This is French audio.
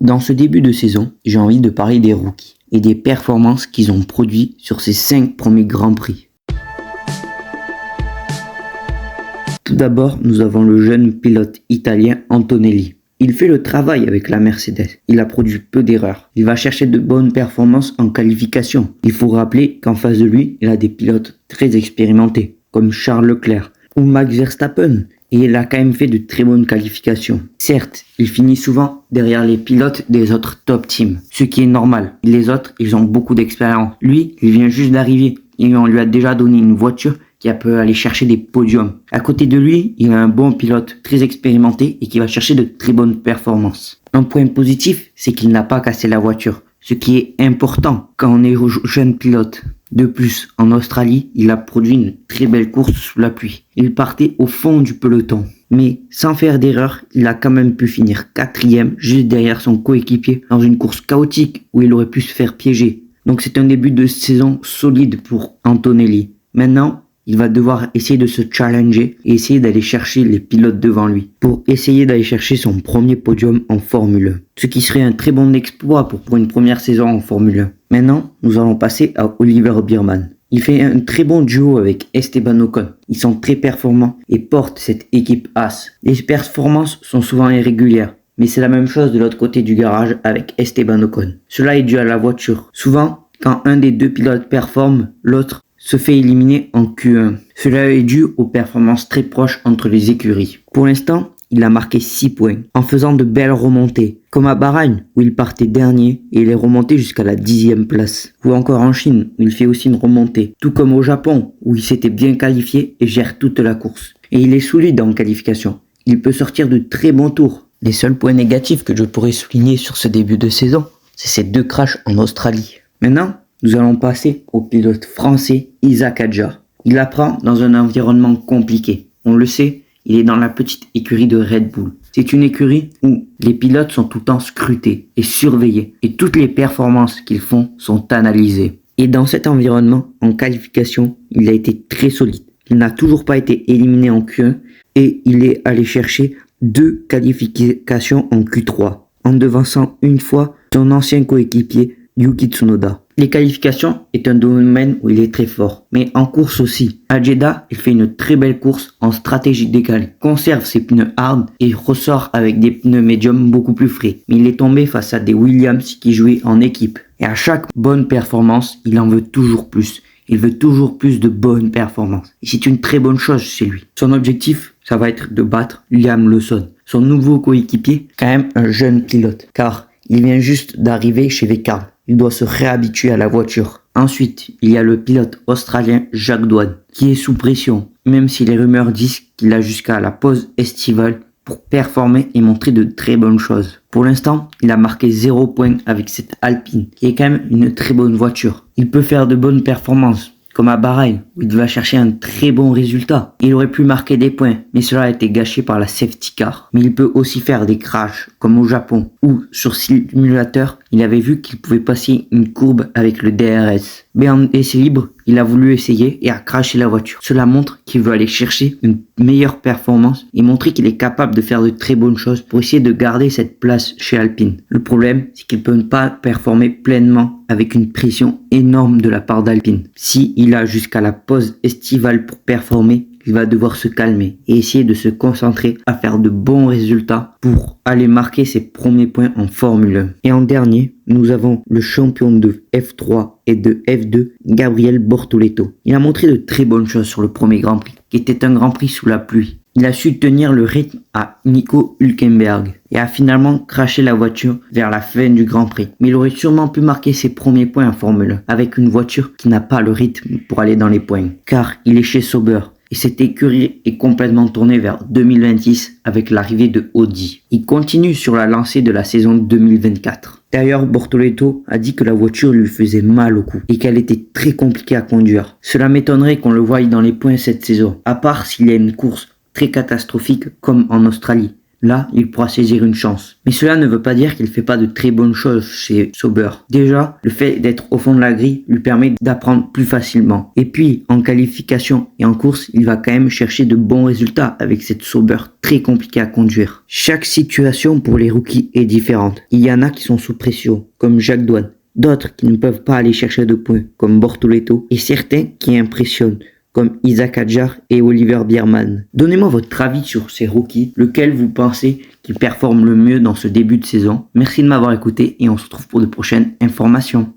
Dans ce début de saison, j'ai envie de parler des rookies et des performances qu'ils ont produites sur ces 5 premiers Grands Prix. Tout d'abord, nous avons le jeune pilote italien Antonelli. Il fait le travail avec la Mercedes. Il a produit peu d'erreurs. Il va chercher de bonnes performances en qualification. Il faut rappeler qu'en face de lui, il a des pilotes très expérimentés, comme Charles Leclerc ou Max Verstappen. Et il a quand même fait de très bonnes qualifications. Certes, il finit souvent derrière les pilotes des autres top teams, ce qui est normal. Les autres, ils ont beaucoup d'expérience. Lui, il vient juste d'arriver et on lui a déjà donné une voiture qui peut aller chercher des podiums. À côté de lui, il a un bon pilote très expérimenté et qui va chercher de très bonnes performances. Un point positif, c'est qu'il n'a pas cassé la voiture, ce qui est important quand on est jeune pilote. De plus, en Australie, il a produit une très belle course sous la pluie. Il partait au fond du peloton. Mais sans faire d'erreur, il a quand même pu finir 4e juste derrière son coéquipier dans une course chaotique où il aurait pu se faire piéger. Donc c'est un début de saison solide pour Antonelli. Maintenant, il va devoir essayer de se challenger et essayer d'aller chercher les pilotes devant lui pour essayer d'aller chercher son premier podium en Formule 1. Ce qui serait un très bon exploit pour une première saison en Formule 1. Maintenant, nous allons passer à Oliver Biermann. Il fait un très bon duo avec Esteban Ocon. Ils sont très performants et portent cette équipe Haas. Les performances sont souvent irrégulières, mais c'est la même chose de l'autre côté du garage avec Esteban Ocon. Cela est dû à la voiture. Souvent, quand un des deux pilotes performe, l'autre se fait éliminer en Q1. Cela est dû aux performances très proches entre les écuries. Pour l'instant, il a marqué 6 points en faisant de belles remontées, comme à Bahreïn où il partait dernier et il est remonté jusqu'à la 10e place, ou encore en Chine où il fait aussi une remontée, tout comme au Japon où il s'était bien qualifié et gère toute la course. Et il est solide en qualification, il peut sortir de très bons tours. Les seuls points négatifs que je pourrais souligner sur ce début de saison, c'est ces 2 crashs en Australie. Maintenant, nous allons passer au pilote français Isaac Adjar. Il apprend dans un environnement compliqué. On le sait, il est dans la petite écurie de Red Bull. C'est une écurie où les pilotes sont tout le temps scrutés et surveillés et toutes les performances qu'ils font sont analysées. Et dans cet environnement, en qualification, il a été très solide. Il n'a toujours pas été éliminé en Q1 et il est allé chercher 2 qualifications en Q3 en devançant une fois son ancien coéquipier Yuki Tsunoda. Les qualifications est un domaine où il est très fort, mais en course aussi. À Jeddah, il fait une très belle course en stratégie décalée, conserve ses pneus hard et ressort avec des pneus médium beaucoup plus frais. Mais il est tombé face à des Williams qui jouaient en équipe. Et à chaque bonne performance, il en veut toujours plus. Il veut toujours plus de bonnes performances. Et c'est une très bonne chose chez lui. Son objectif, ça va être de battre Liam Lawson, son nouveau coéquipier, quand même un jeune pilote, car il vient juste d'arriver chez Vickard. Il doit se réhabituer à la voiture. Ensuite, il y a le pilote australien Jack Doohan, qui est sous pression, même si les rumeurs disent qu'il a jusqu'à la pause estivale pour performer et montrer de très bonnes choses. Pour l'instant, il a marqué 0 points avec cette Alpine, qui est quand même une très bonne voiture. Il peut faire de bonnes performances, comme à Bahreïn, où il va chercher un très bon résultat. Il aurait pu marquer des points, mais cela a été gâché par la safety car. Mais il peut aussi faire des crashs, comme au Japon, où sur simulateur, il avait vu qu'il pouvait passer une courbe avec le DRS. Mais en essai libre, il a voulu essayer et a crashé la voiture. Cela montre qu'il veut aller chercher une meilleure performance et montrer qu'il est capable de faire de très bonnes choses pour essayer de garder cette place chez Alpine. Le problème, c'est qu'il peut ne pas performer pleinement avec une pression énorme de la part d'Alpine. Si il a jusqu'à la pause estivale pour performer, il va devoir se calmer et essayer de se concentrer à faire de bons résultats pour aller marquer ses premiers points en Formule 1. Et en dernier, nous avons le champion de F3 et de F2, Gabriel Bortoleto. Il a montré de très bonnes choses sur le premier Grand Prix, qui était un Grand Prix sous la pluie. Il a su tenir le rythme à Nico Hülkenberg et a finalement crashé la voiture vers la fin du Grand Prix. Mais il aurait sûrement pu marquer ses premiers points en Formule 1 avec une voiture qui n'a pas le rythme pour aller dans les points, car il est chez Sauber. Et cette écurie est complètement tournée vers 2026 avec l'arrivée de Audi. Il continue sur la lancée de la saison 2024. D'ailleurs, Bortoleto a dit que la voiture lui faisait mal au cou et qu'elle était très compliquée à conduire. Cela m'étonnerait qu'on le voie dans les points cette saison, à part s'il y a une course très catastrophique comme en Australie. Là, il pourra saisir une chance. Mais cela ne veut pas dire qu'il ne fait pas de très bonnes choses chez Sauber. Déjà, le fait d'être au fond de la grille lui permet d'apprendre plus facilement. Et puis, en qualification et en course, il va quand même chercher de bons résultats avec cette Sauber très compliquée à conduire. Chaque situation pour les rookies est différente. Il y en a qui sont sous pression, comme Jacques Douane. D'autres qui ne peuvent pas aller chercher de points, comme Bortoleto. Et certains qui impressionnent, comme Isaac Hadjar et Oliver Biermann. Donnez-moi votre avis sur ces rookies, lequel vous pensez qui performe le mieux dans ce début de saison. Merci de m'avoir écouté et on se retrouve pour de prochaines informations.